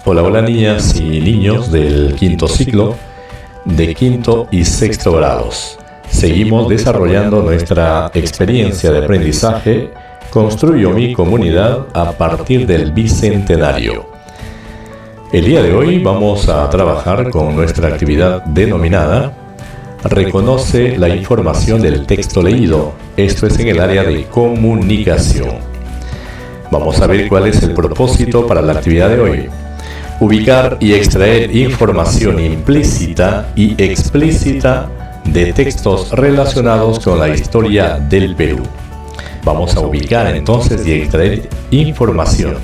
Hola niñas y niños del quinto ciclo, de quinto y sexto grados. Seguimos desarrollando nuestra experiencia de aprendizaje Construyo mi comunidad a partir del Bicentenario. El día de hoy vamos a trabajar con nuestra actividad denominada Reconoce la información del texto leído. Esto es en el área de comunicación. Vamos a ver cuál es el propósito para la actividad de hoy. Ubicar y extraer información implícita y explícita de textos relacionados con la historia del Perú. Vamos a ubicar entonces y extraer información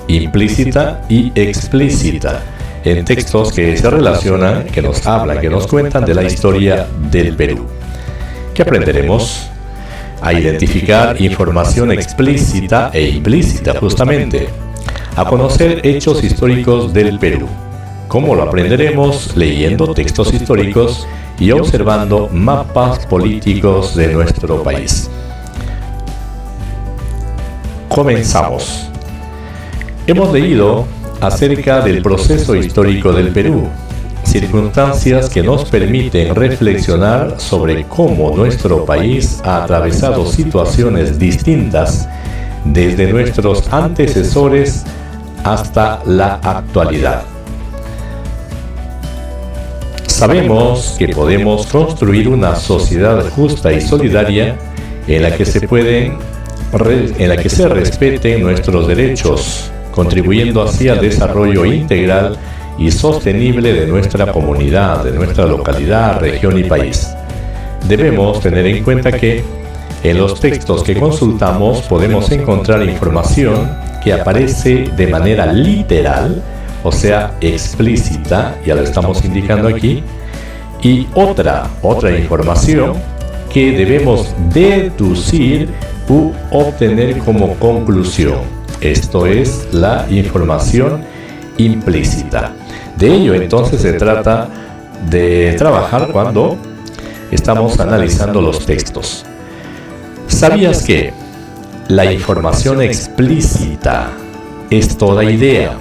implícita y explícita en textos que se relacionan, que nos hablan, que nos cuentan de la historia del Perú. ¿Qué aprenderemos? A identificar información explícita e implícita justamente. A conocer hechos históricos del Perú. ¿Cómo lo aprenderemos? Leyendo textos históricos y observando mapas políticos de nuestro país. Comenzamos. Hemos leído acerca del proceso histórico del Perú, circunstancias que nos permiten reflexionar sobre cómo nuestro país ha atravesado situaciones distintas desde nuestros antecesores hasta la actualidad. Sabemos que podemos construir una sociedad justa y solidaria en la que se respeten nuestros derechos, contribuyendo así al desarrollo integral y sostenible de nuestra comunidad, de nuestra localidad, región y país. Debemos tener en cuenta que en los textos que consultamos podemos encontrar información que aparece de manera literal, o sea, explícita, ya lo estamos indicando aquí, y otra información que debemos deducir u obtener como conclusión. Esto es la información implícita. De ello entonces se trata de trabajar cuando estamos analizando los textos. ¿Sabías que la información explícita es toda idea,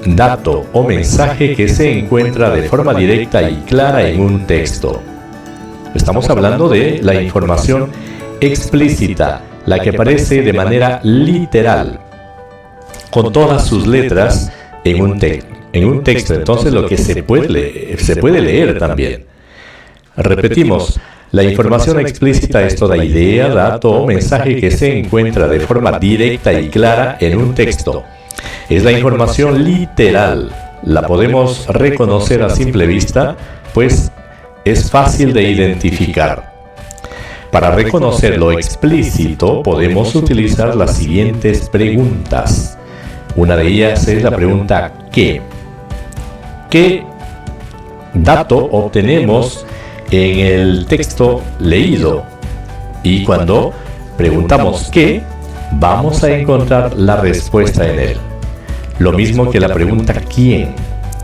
dato o mensaje que se encuentra de forma directa y clara en un texto? Estamos hablando de la información explícita, la que aparece de manera literal, con todas sus letras en un texto. Entonces lo que se puede leer también. Repetimos, la información explícita es toda idea, dato o mensaje que se encuentra de forma directa y clara en un texto. Es la información literal. La podemos reconocer a simple vista, pues es fácil de identificar. Para reconocer lo explícito podemos utilizar las siguientes preguntas. Una de ellas es la pregunta ¿qué? ¿Qué dato obtenemos en el texto leído? Y cuando preguntamos ¿qué?, vamos a encontrar la respuesta en él. Lo mismo que la pregunta ¿quién?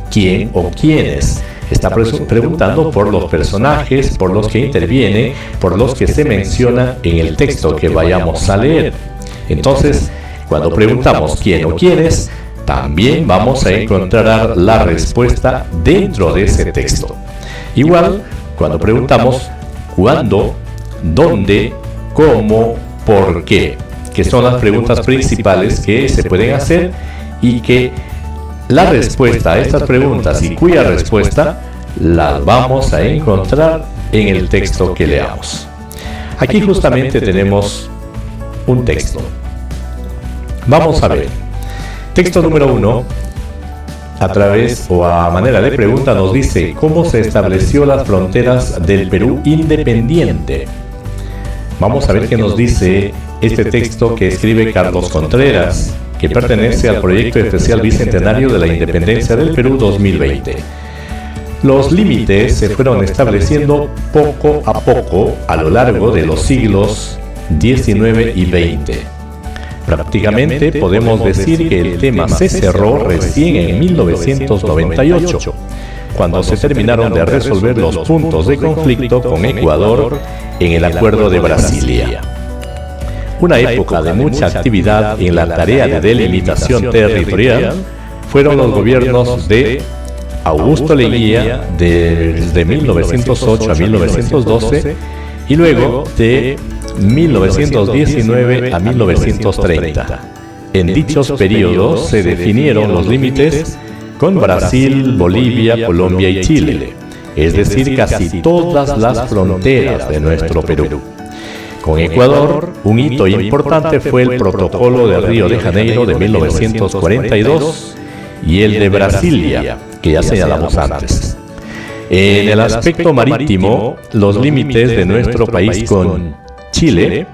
¿Quién o quiénes? Está preguntando por los personajes, por los que interviene, por los que se menciona en el texto que vayamos a leer. Entonces, cuando preguntamos quién o quiénes, también vamos a encontrar la respuesta dentro de ese texto. Igual, cuando preguntamos cuándo, dónde, cómo, por qué, que son las preguntas principales que se pueden hacer y que la respuesta a estas preguntas y cuya respuesta las vamos a encontrar en el texto que leamos. Aquí justamente tenemos un texto. Vamos a ver. Texto número 1, a través o a manera de pregunta, nos dice cómo se estableció las fronteras del Perú independiente. Vamos a ver qué nos dice este texto que escribe Carlos Contreras, que pertenece al proyecto especial Bicentenario de la Independencia del Perú 2020. Los límites se fueron estableciendo poco a poco a lo largo de los siglos XIX y XX. Prácticamente podemos decir que el tema se cerró recién en 1998, cuando se terminaron de resolver los puntos de conflicto con Ecuador en el Acuerdo de Brasilia. Una época de mucha actividad en la tarea de delimitación territorial fueron los gobiernos de Augusto Leguía desde 1908 a 1912 y luego de 1919 a 1930. En dichos periodos se definieron los límites con Brasil, Bolivia, Colombia y Chile, es decir, casi todas las fronteras de nuestro Perú. Con Ecuador, un hito importante fue el Protocolo de Río de Janeiro de 1942 y el de Brasilia, que ya señalamos antes. En el aspecto marítimo, los límites de nuestro país con Chile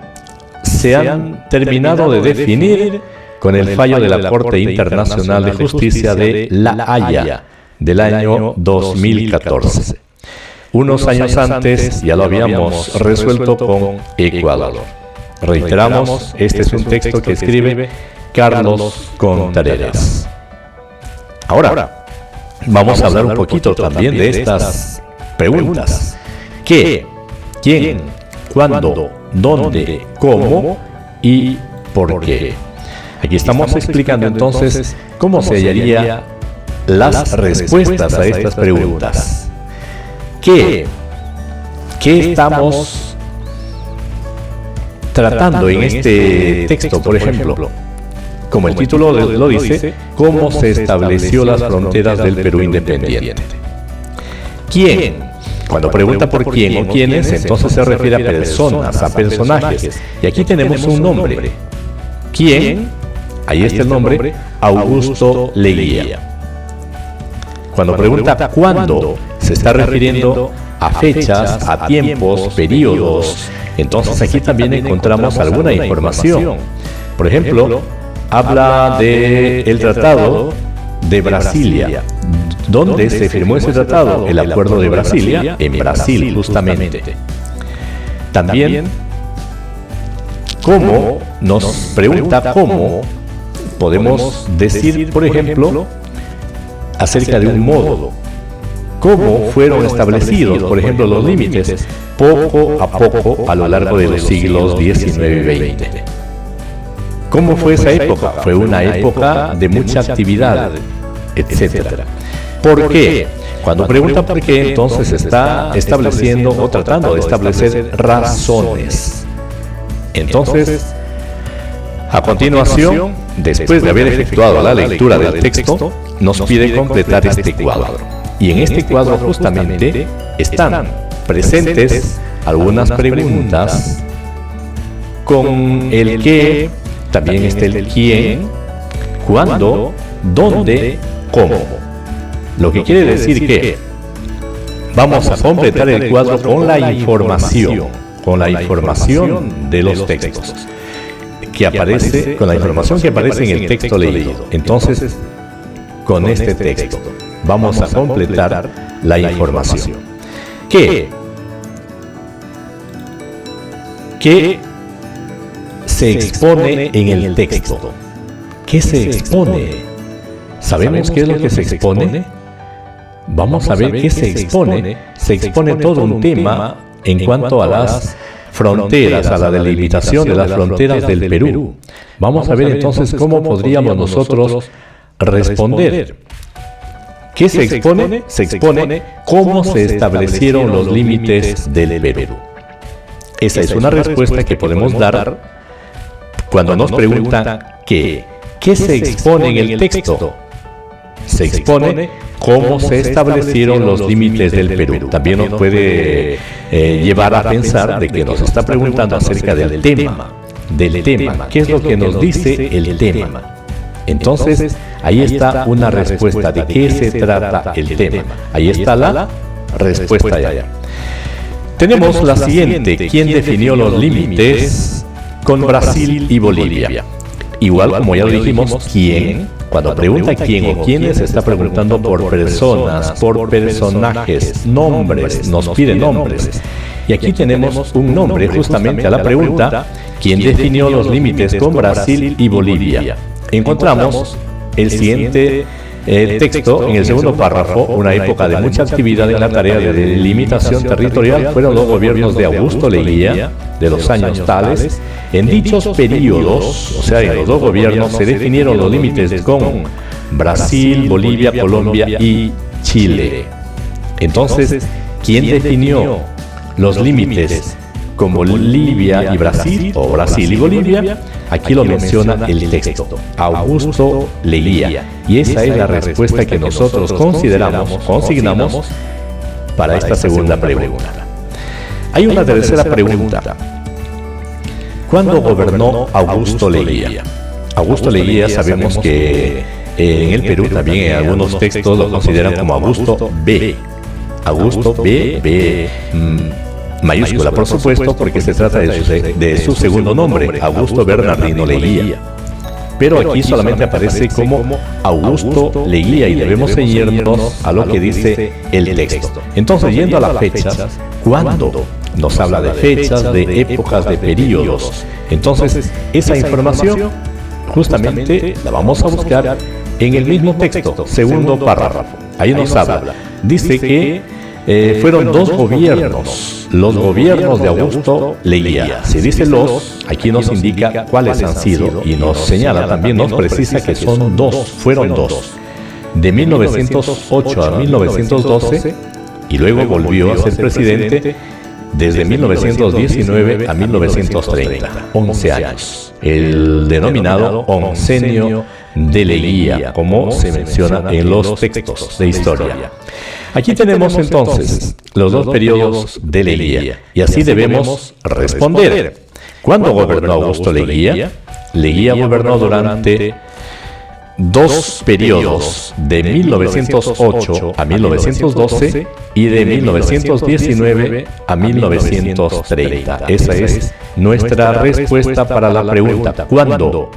se han terminado de definir con el fallo de la Corte Internacional de Justicia de La Haya del año 2014. Unos años antes ya lo habíamos resuelto con Ecuador. Reiteramos, este es un texto que escribe Carlos Contreras. Ahora, vamos a hablar un poquito también de estas preguntas. ¿Qué? ¿Quién? ¿Cuándo? ¿Dónde? ¿Cómo? ¿Y por qué? Aquí estamos explicando entonces cómo se hallarían las respuestas a estas preguntas. ¿Qué estamos tratando en este texto, por ejemplo? Como el título lo dice, ¿cómo se estableció las fronteras del Perú independiente? ¿Quién? Cuando pregunta por quién o quiénes, entonces se refiere a personas, a personajes. Y aquí tenemos un nombre. ¿Quién? Ahí está el nombre, Augusto Leguía. Cuando pregunta cuándo, se está refiriendo a fechas, a tiempos, periodos. Entonces aquí también encontramos alguna información. Por ejemplo, habla del Tratado de Brasilia. ¿Dónde se firmó ese tratado? El Acuerdo de Brasilia, en Brasil justamente. También, ¿cómo? Nos pregunta cómo podemos decir, por ejemplo, acerca de un modo. ¿Cómo fueron establecidos, por ejemplo, los límites? Poco a poco a lo largo de los siglos XIX y XX. ¿Cómo fue esa época? Fue una época de mucha actividad, etcétera. ¿Por qué? Cuando pregunta por qué, entonces está estableciendo o tratando de establecer razones. Entonces, a continuación, después de haber efectuado la lectura del texto, nos pide completar este cuadro. Y en este cuadro justamente están presentes algunas preguntas con el qué, también está el quién, cuándo, dónde, cómo. Lo que quiere decir que vamos a completar el cuadro con la información de los textos que aparece, con la información que aparece en el texto leído. Entonces, con este texto vamos a completar la información. ¿Qué se expone en el texto? ¿Qué se expone? ¿Sabemos qué es lo que se expone? Vamos a ver qué se expone. Se expone todo un tema en cuanto a las fronteras, a la delimitación de las fronteras del Perú. Vamos a ver entonces cómo podríamos nosotros responder. ¿Qué se expone? Se expone cómo se establecieron los límites del Perú. Esa es una respuesta que podemos dar cuando nos preguntan ¿qué se expone en el texto? Se expone cómo se establecieron los límites del Perú. También nos puede llevar a pensar de que nos está preguntando acerca del tema. ¿Qué es lo que nos dice el tema? Entonces, ahí está una respuesta de qué se trata el tema. Ahí está la respuesta ya. Tenemos la siguiente. ¿Quién definió los límites con Brasil y Bolivia? Igual, como ya lo dijimos, ¿quién? Cuando pregunta quién o quiénes, se está preguntando por personas, por personajes, nombres, nos pide nombres. Y aquí tenemos un nombre justamente a la pregunta, ¿quién definió los límites con Brasil y Bolivia? Encontramos el siguiente texto, en el segundo párrafo, una época de mucha actividad en la tarea de delimitación territorial fueron los gobiernos de Augusto Leguía, de los años tales. En dichos periodos, o sea, en los dos gobiernos, se definieron los límites con Brasil, Bolivia, Colombia y Chile. Entonces, ¿quién definió los límites con Bolivia y Brasil, o Brasil y Bolivia? Aquí lo menciona el texto, Augusto Leguía. Y esa es la respuesta que nosotros consignamos para esta segunda pregunta. Hay una tercera pregunta. ¿Cuándo gobernó Augusto Leguía? Augusto Leguía sabemos que en el Perú también en algunos textos lo consideran como Augusto B. Augusto B mayúscula, por supuesto, porque se trata de su segundo nombre, Augusto Bernardino Leguía. Pero aquí solamente aparece como Augusto Leguía y debemos ceñirnos a lo que dice el texto. Entonces, yendo a las fechas, ¿cuándo? Nos habla de fechas, de épocas, de periodos. Entonces, esa información justamente la vamos a buscar en el mismo texto, segundo párrafo. Ahí nos habla. Dice que fueron dos gobiernos, los gobiernos de Augusto Leguía. Si dice los, aquí nos indica cuáles han sido y nos señala también, nos precisa que son dos, fueron dos, de 1908 a 1912, y luego volvió a ser presidente desde 1919 a 1930, 11 años, el denominado oncenio de Leguía, como se menciona en los textos de historia. Aquí tenemos entonces los dos periodos de Leguía, y así debemos responder. ¿Cuándo gobernó Augusto Leguía? Leguía gobernó durante dos periodos, de 1908 a 1912 y de 1919 a 1930. Esa es nuestra respuesta para la pregunta. ¿Cuándo?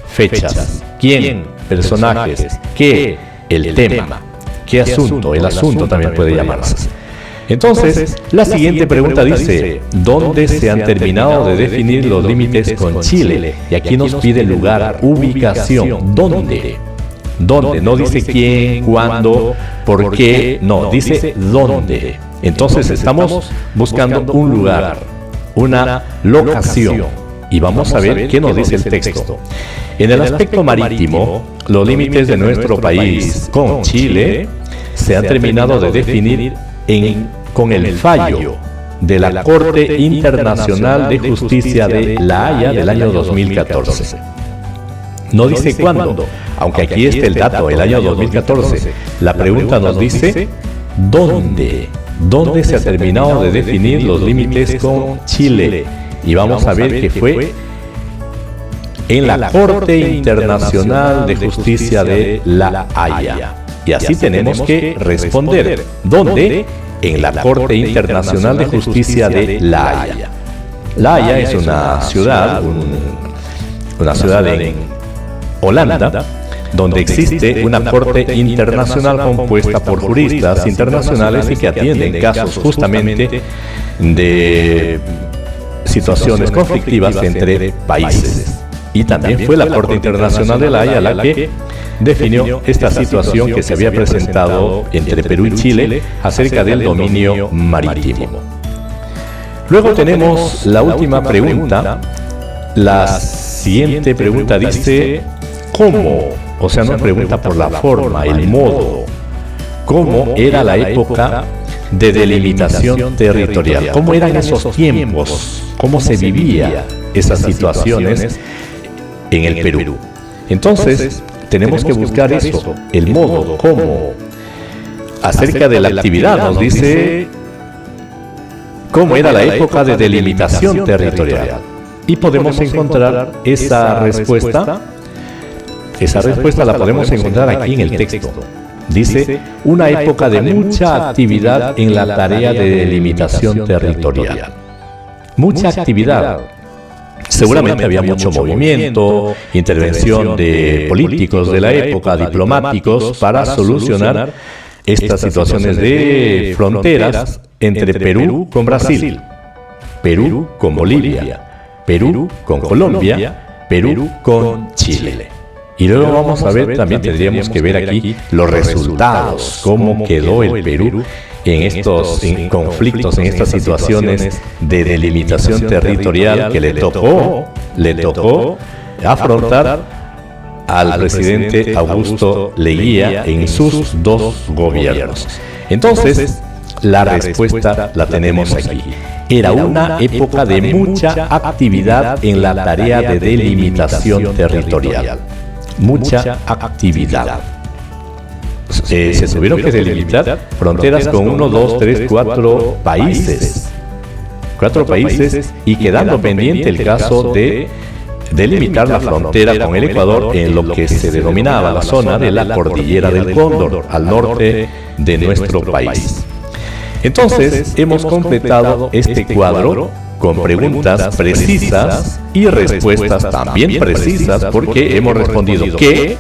Fechas. ¿Quién? Personajes. ¿Qué? El tema. ¿Qué asunto? El asunto también puede llamarse. Entonces, la siguiente pregunta dice, ¿dónde se han terminado de definir los límites con Chile? Y aquí nos pide lugar, ubicación. ¿Dónde? ¿Dónde? No dice quién, cuándo, por qué, no, dice dónde. Entonces estamos buscando un lugar, una locación. Y vamos a ver qué nos dice el texto. En el aspecto marítimo, los límites de nuestro país con Chile se han terminado de definir con el fallo de la Corte Internacional de Justicia de La Haya del año 2014. No dice cuándo, aunque aquí está el dato, el año 2014. La pregunta nos dice ¿dónde? ¿Dónde se ha terminado de definir los límites con Chile? Y vamos a ver que fue en la Corte Internacional de Justicia de La Haya. Y así tenemos que responder. ¿Dónde? En la Corte Internacional de Justicia de La Haya. La Haya es una ciudad en Holanda, donde existe una corte internacional compuesta por juristas internacionales y que atienden casos justamente de situaciones conflictivas entre países. Y también fue la Corte Internacional de La Haya la que definió esta situación que se había presentado entre Perú y Chile acerca del dominio marítimo. Luego tenemos la última pregunta. La siguiente pregunta dice ¿cómo? O sea, no pregunta por la forma, el modo. ¿Cómo era la época de delimitación territorial? ¿Cómo eran esos tiempos? ¿Cómo se vivía esas situaciones en el Perú? Entonces, tenemos que buscar eso, el modo, cómo. Acerca de la actividad nos dice cómo era la época de delimitación territorial. Y podemos encontrar esa respuesta. Esa respuesta la podemos encontrar aquí en el texto. Dice, una época de mucha actividad en la tarea de delimitación territorial. Mucha actividad. Seguramente había mucho movimiento, intervención de políticos de la época, diplomáticos, para solucionar estas situaciones de fronteras entre Perú con Brasil, Perú con Bolivia, Perú con Colombia, Perú con Chile. Y luego vamos a ver, también tendríamos que ver aquí los resultados, cómo quedó el Perú en estos conflictos, en estas situaciones de delimitación territorial que le tocó afrontar al presidente Augusto Leguía en sus dos gobiernos. Entonces, la respuesta la tenemos aquí. Era una época de mucha actividad en la tarea de delimitación territorial. Mucha actividad. Se tuvieron que delimitar fronteras con 1, 2, 3, 4 países. 4 países, y quedando pendiente el caso de delimitar la frontera con el Ecuador en lo que se denominaba la zona de la Cordillera del Cóndor, al norte de nuestro país. Entonces, hemos completado este cuadro con preguntas precisas y respuestas también precisas, porque hemos respondido qué,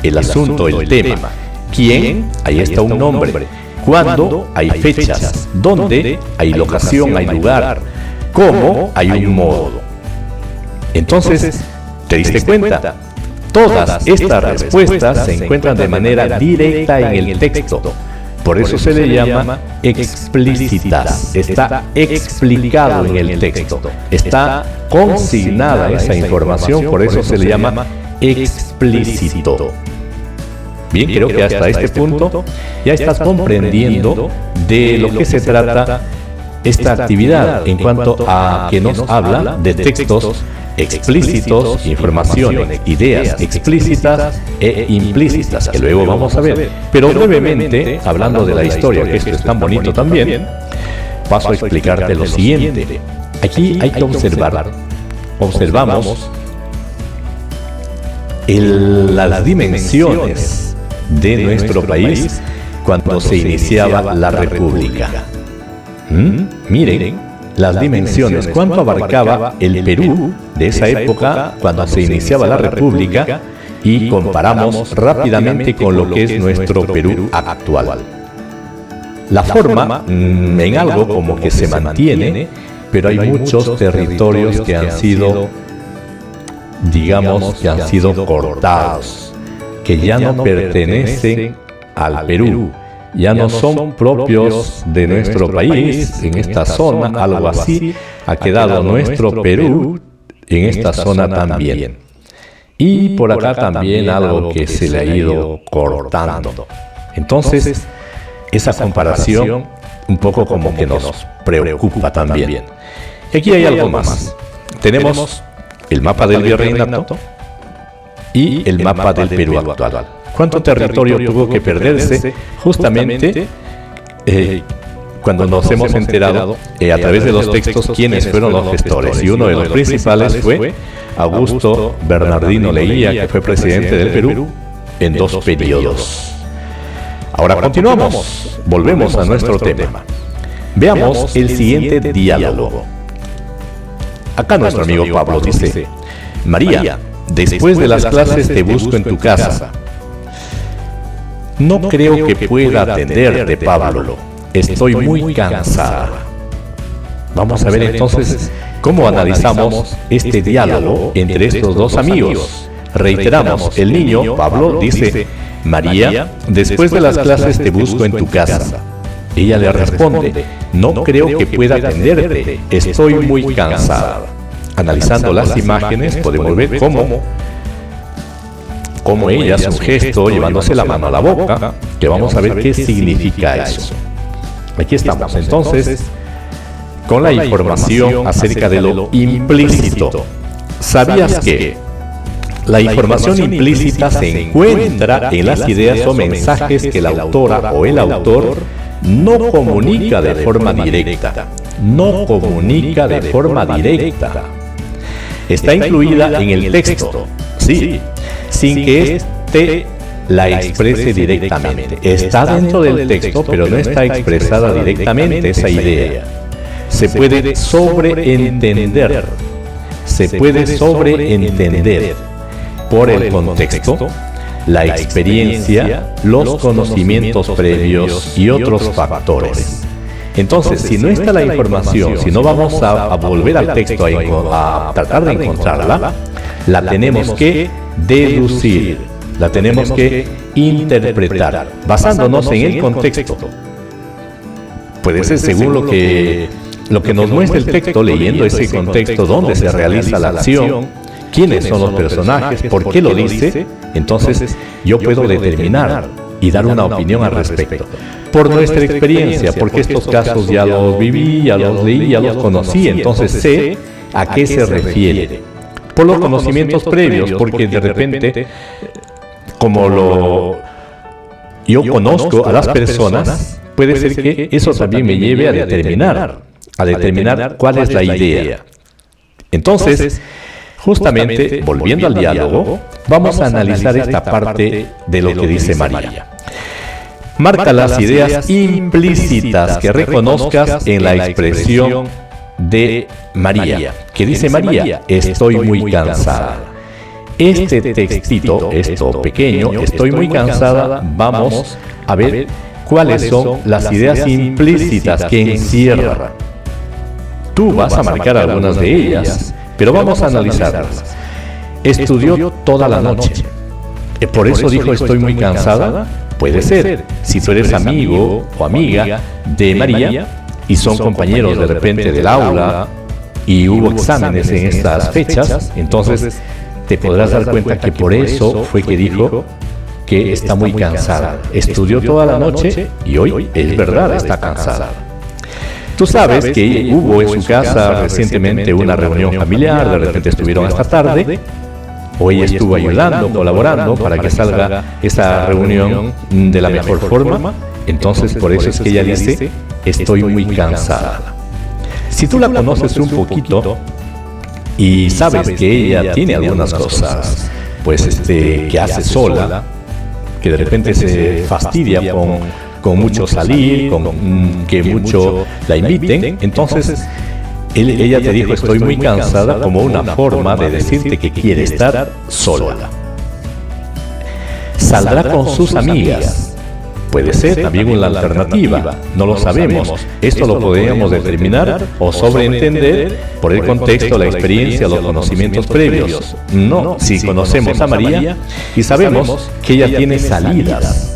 el asunto, el tema, quién, ahí está un nombre, cuándo, hay fechas, dónde, hay locación, hay lugar, cómo, hay un modo. Entonces, ¿te diste cuenta? Todas estas respuestas se encuentran de manera directa en el texto. Por eso se le llama explícitas. Está explicado en el texto. Está consignada esa información, por eso se le llama explícito. Bien, creo que hasta este punto ya estás comprendiendo de lo que se trata esta actividad en cuanto a que nos habla de textos explícitos, informaciones, ideas explícitas e implícitas, que luego vamos a ver. Pero brevemente, hablando de la historia, que esto es tan bonito también, paso a explicarte lo siguiente. Aquí hay que observamos las dimensiones de nuestro país cuando se iniciaba la República. Miren las dimensiones, cuánto abarcaba el Perú de esa época cuando se iniciaba la República, y comparamos rápidamente con lo que es nuestro Perú actual. La forma en algo como que se mantiene, pero hay muchos territorios que han sido, digamos, que han sido cortados, que ya no pertenecen al Perú, ya no son propios de nuestro país. En esta zona, algo así, ha quedado nuestro Perú en esta zona también. Y por acá también algo que se le ha ido cortando. Entonces, esa comparación un poco como que nos preocupa también. Y aquí hay algo más. Tenemos el mapa del virreinato y el mapa del Perú actual. ¿Cuánto territorio tuvo que perderse justamente cuando nos hemos enterado a través de los textos quiénes fueron los gestores? Y uno de los principales fue Augusto Bernardino Leguía, que fue presidente del Perú en 2 periodos. Ahora continuamos, volvemos a nuestro tema. Veamos el siguiente diálogo. Acá nuestro amigo Pablo dice: María, después de las clases te busco en tu casa. No creo que pueda atenderte, Pablo. Estoy muy cansada. Vamos a ver entonces cómo analizamos este diálogo entre estos dos amigos. Reiteramos, el niño, Pablo, dice: María, después de las clases te busco en tu casa. Ella le responde: no creo que pueda atenderte. Estoy muy cansada. Analizando las imágenes podemos ver cómo ella hace un gesto llevándose la mano a la boca, que vamos a ver qué significa eso. Aquí estamos entonces con la información acerca de lo implícito. ¿Sabías que la información implícita se encuentra en las ideas o mensajes que la autora o el autor no comunica de forma directa? No comunica de forma directa. Está incluida en el texto, sí, sin que éste la exprese directamente. Está dentro del texto, pero no está expresada directamente esa idea. Se puede sobreentender. Se puede sobreentender por el contexto, la experiencia, los conocimientos previos y otros factores. Entonces, si no está la información, si no vamos a volver al texto a tratar de encontrarla, la tenemos que deducir, la tenemos que interpretar, basándonos en el contexto. Puede ser según lo que nos muestra el texto, leyendo ese contexto, dónde se realiza la acción, quiénes son los personajes, por qué lo dice. Entonces yo puedo determinar y dar una opinión al respecto. Por nuestra experiencia, porque estos casos ya los viví, ya los leí, ya los conocí, entonces sé a qué se refiere. Por los conocimientos previos, porque de repente, como yo conozco a las personas, puede ser que eso también me lleve a determinar cuál es la idea. Entonces, justamente, volviendo al diálogo, vamos a analizar esta parte de lo que dice María. Marca las ideas implícitas que reconozcas en la expresión de María. ¿Qué dice María? Estoy muy cansada. Este textito, esto pequeño, estoy muy cansada, vamos a ver cuáles son las ideas implícitas que encierra. Tú vas a marcar algunas de ellas, pero vamos a analizarlas. Estudió toda la noche. Por eso dijo estoy muy cansada. Puede ser, si tú eres amigo o amiga de María y son compañeros de repente del aula y hubo exámenes en estas fechas, entonces te podrás dar cuenta que por eso fue que dijo que está muy cansada. Estudió toda la noche y hoy es verdad, está cansada. Tú sabes que hubo en su casa recientemente una reunión familiar, de repente estuvieron hasta tarde, o ella estuvo ayudando, colaborando para que salga esa reunión de la mejor forma. Entonces por eso es que ella dice, estoy muy cansada. Si tú la conoces un poquito y sabes que ella tiene algunas cosas, pues que hace sola, que de repente se fastidia con mucho salir, con que mucho la inviten, entonces ella te dijo estoy muy cansada como una forma de decirte que quiere estar sola. Saldrá con sus amigas. Puede ser también una alternativa, no lo sabemos. Esto lo podríamos determinar o sobreentender por el contexto, la experiencia, los conocimientos previos. No, si conocemos a María y sabemos que ella tiene salidas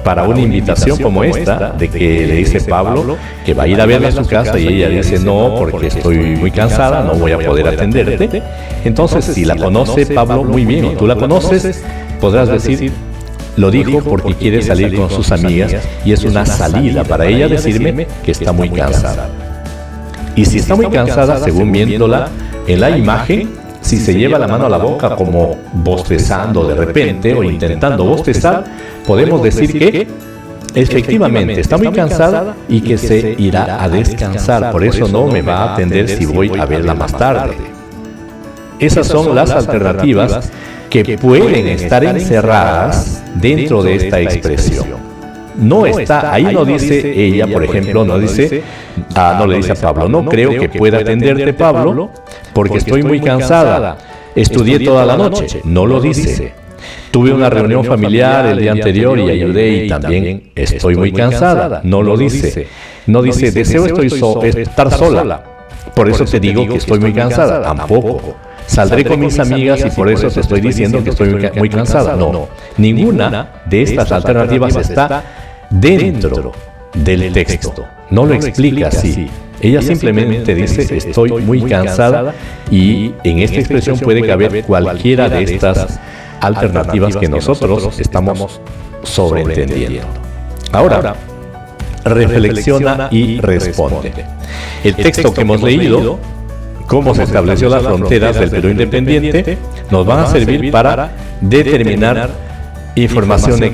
para una invitación como esta, de que le dice Pablo que va a ir a verla a su casa y ella dice no, porque estoy muy cansada, no voy a poder atenderte. Entonces, si la conoce Pablo, muy bien, o tú la conoces, podrás decir, lo dijo porque quiere salir con sus amigas y es una salida para ella decirme que está muy cansada. Y si está muy cansada, según viéndola en la imagen, si se lleva la mano a la boca como bostezando de repente o intentando bostezar, podemos decir que efectivamente está muy cansada y que se irá a descansar, por eso no me va a atender si voy a verla más tarde. Esas son las alternativas que pueden estar encerradas dentro de esta expresión. No está, ahí no dice ella, por ejemplo, no dice, no le dice a Pablo, no creo que pueda atenderte Pablo, porque estoy muy cansada, estudié toda la noche, no lo dice. Tuve una reunión familiar el día anterior y ayudé y también estoy muy cansada, no lo dice. No dice, deseo estar sola, por eso te digo que estoy muy cansada, tampoco. Saldré con mis amigas y por eso te estoy diciendo que estoy muy cansada. No, ninguna de estas alternativas está dentro del texto. No lo explica así. Ella simplemente dice estoy muy cansada y en esta expresión puede caber cualquiera de estas alternativas que nosotros estamos sobreentendiendo. Ahora, reflexiona y responde. El texto que hemos leído, cómo se estableció las fronteras del Perú independiente, nos van a servir para determinar información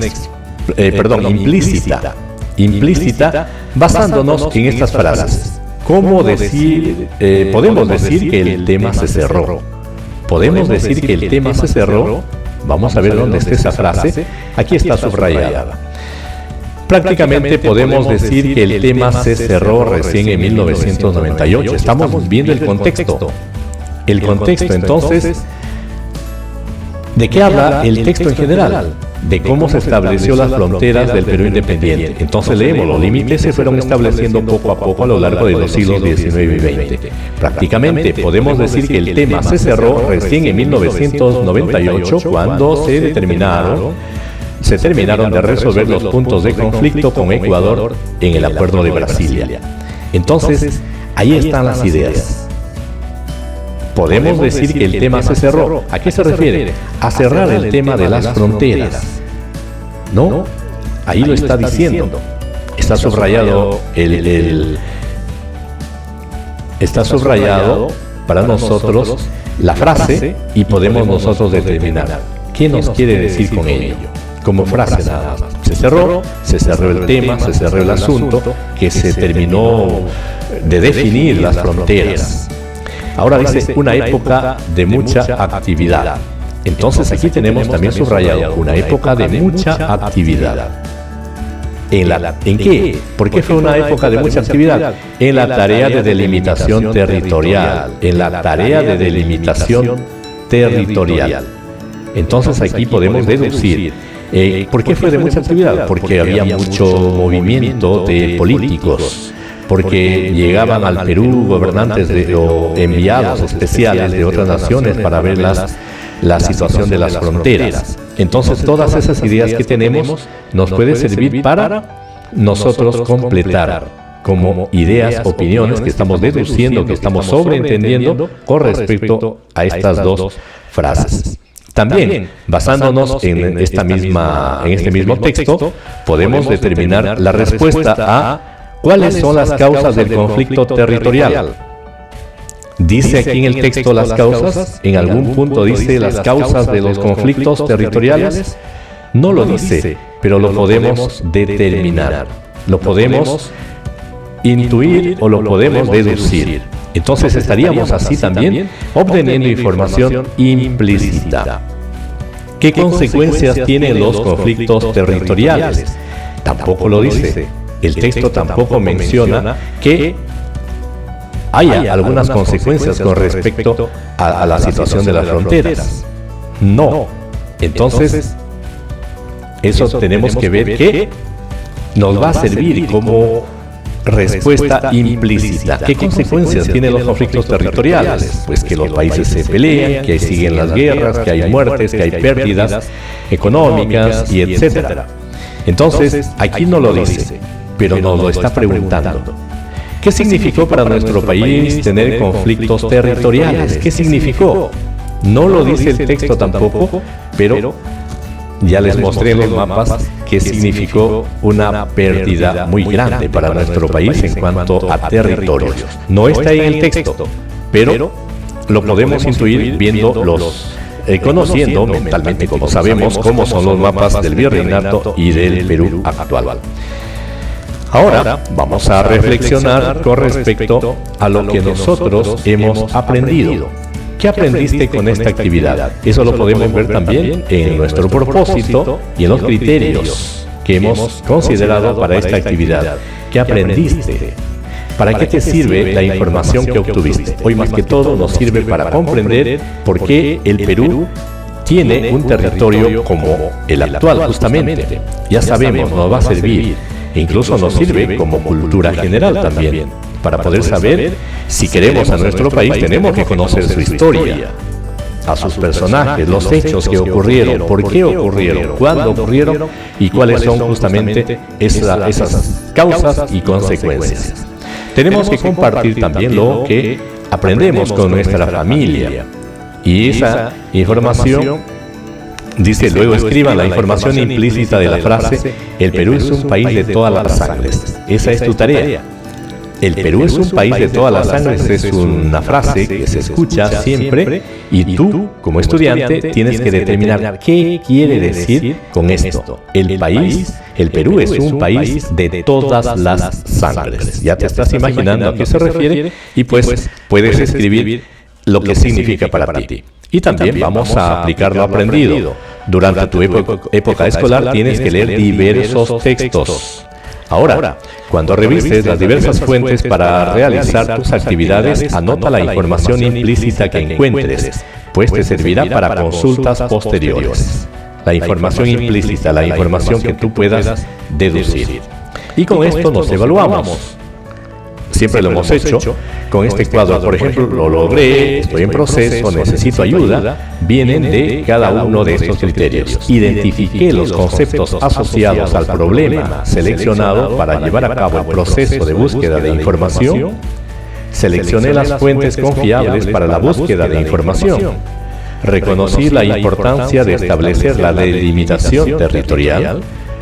implícita, basándonos en estas frases. ¿Cómo decir? Podemos decir que el tema se cerró. Podemos decir que el tema se cerró. Vamos a ver dónde está esa frase. Aquí está subrayada. Prácticamente podemos decir que el tema se cerró recién en 1998. Estamos viendo el contexto. El contexto, entonces, ¿de qué habla el texto en general? de cómo se estableció las fronteras del Perú independiente. Entonces leemos, los límites se fueron estableciendo poco a poco a lo largo de los siglos XIX y XX. Prácticamente podemos decir que el tema se cerró recién en 1998, cuando se terminaron de resolver los puntos de conflicto con Ecuador en el Acuerdo de Brasilia. Entonces, ahí están las ideas. Podemos decir que el tema se cerró. ¿A qué se refiere? A cerrar el tema de las fronteras. ¿No? Ahí lo está diciendo. Está subrayado está subrayado para nosotros la frase y podemos nosotros determinar qué nos quiere decir con ello. Como frase nada más. Se cerró el tema, se cerró el asunto, que se terminó de definir las fronteras. Ahora dice una época de mucha actividad. Entonces aquí tenemos también subrayado una época de mucha actividad. ¿En qué? ¿Por qué fue una época de mucha actividad? En la tarea de delimitación territorial. En la tarea de delimitación territorial. Entonces aquí podemos deducir. ¿Por qué fue de mucha actividad? Porque había mucho movimiento de políticos. Porque llegaban al Perú gobernantes o enviados especiales de otras naciones para ver la situación de las fronteras. Entonces todas esas ideas que tenemos nos puede servir para nosotros completar como ideas, opiniones que estamos deduciendo, que estamos sobreentendiendo con respecto a estas dos frases. También, basándonos en este mismo texto, podemos determinar la respuesta a ¿cuáles son las causas del conflicto territorial? ¿Dice aquí en el texto las causas? ¿En algún punto dice las causas de los conflictos territoriales? No lo dice, pero lo podemos determinar. Lo podemos intuir o lo podemos deducir. Entonces estaríamos así también obteniendo información implícita. ¿Qué consecuencias tienen los conflictos territoriales? Tampoco lo dice. El texto tampoco menciona que haya algunas consecuencias con respecto a la situación de las fronteras. No. Entonces, eso tenemos que ver que nos va a servir como respuesta implícita. ¿Qué consecuencias tienen los conflictos territoriales? Pues que los países se pelean, que siguen las guerras, que hay muertes, que hay pérdidas económicas y etcétera. Entonces, aquí no lo dice, pero nos lo está preguntando. ¿Qué significó para nuestro país tener conflictos territoriales? ¿Qué significó? No lo dice el texto tampoco, pero ya les mostré en los mapas que significó una pérdida muy grande para nuestro país en cuanto a territorios. No está ahí en el texto, pero lo podemos intuir viendo conociendo mentalmente, como sabemos, cómo son los mapas del Virreinato y del Perú actual. Ahora vamos a reflexionar con respecto a lo que nosotros hemos aprendido. ¿Qué aprendiste con esta actividad? Eso lo podemos ver también en nuestro propósito y en los criterios que hemos considerado para esta actividad. ¿Qué aprendiste? ¿Para qué te sirve la información que obtuviste? Hoy más que todo nos sirve para comprender por qué el Perú tiene un territorio como el actual, justamente. Ya sabemos, nos va a servir. E incluso nos sirve como cultura general también. Para poder saber si queremos a nuestro país, tenemos que conocer su historia, a sus personajes, los hechos que ocurrieron, por qué ocurrieron, cuándo ocurrieron y cuáles son justamente esas causas y consecuencias. Tenemos que compartir también lo que aprendemos con nuestra familia y esa información. Dice, luego escriban la información implícita de la frase: el Perú es un país de todas las sangres. Esa es tu tarea. El Perú es un país de todas las sangres es una frase que se escucha siempre y tú, como estudiante, tienes que determinar qué quiere decir con esto. El Perú es un país de todas las sangres. Ya te estás imaginando a qué se refiere y pues puedes escribir lo que significa para ti. Y también vamos a aplicar lo aprendido. Durante tu época escolar tienes que leer diversos textos. Ahora, cuando revises las diversas fuentes para realizar tus actividades, anota la información implícita que encuentres, pues te servirá para consultas posteriores. la información implícita, la información que tú puedas deducir. Y con esto nos evaluamos. Siempre lo hemos hecho con este cuadro. Por ejemplo, lo logré, estoy en proceso, necesito ayuda. Vienen de cada uno de estos criterios. Identifiqué los conceptos asociados al problema seleccionado para llevar a cabo el proceso de búsqueda de información. Seleccioné las fuentes confiables para la búsqueda de información. Reconocí la importancia de establecer la delimitación territorial.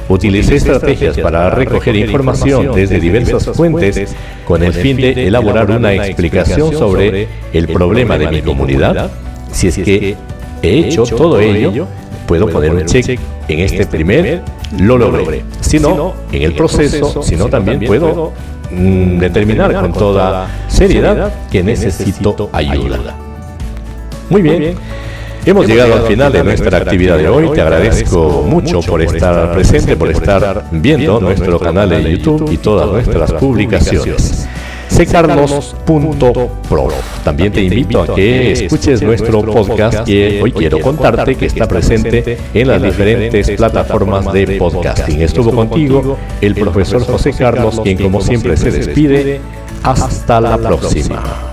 Utilicé estrategias para recoger información desde diversas fuentes con el fin de elaborar una explicación sobre el problema de mi comunidad. Si es que he hecho todo ello, puedo poner un check en este primer, lo logré. Si no, en el proceso, si no, también puedo determinar con toda seriedad que necesito ayuda. Muy bien. Hemos llegado al final de nuestra actividad de hoy. Te agradezco mucho por estar presente, por estar viendo nuestro canal de YouTube y todas nuestras publicaciones. ccarlos.pro. También te invito a que escuches nuestro podcast, que hoy quiero contarte que está presente en las diferentes plataformas de podcasting. Estuvo contigo el profesor José Carlos, quien como siempre se despide. Hasta la próxima.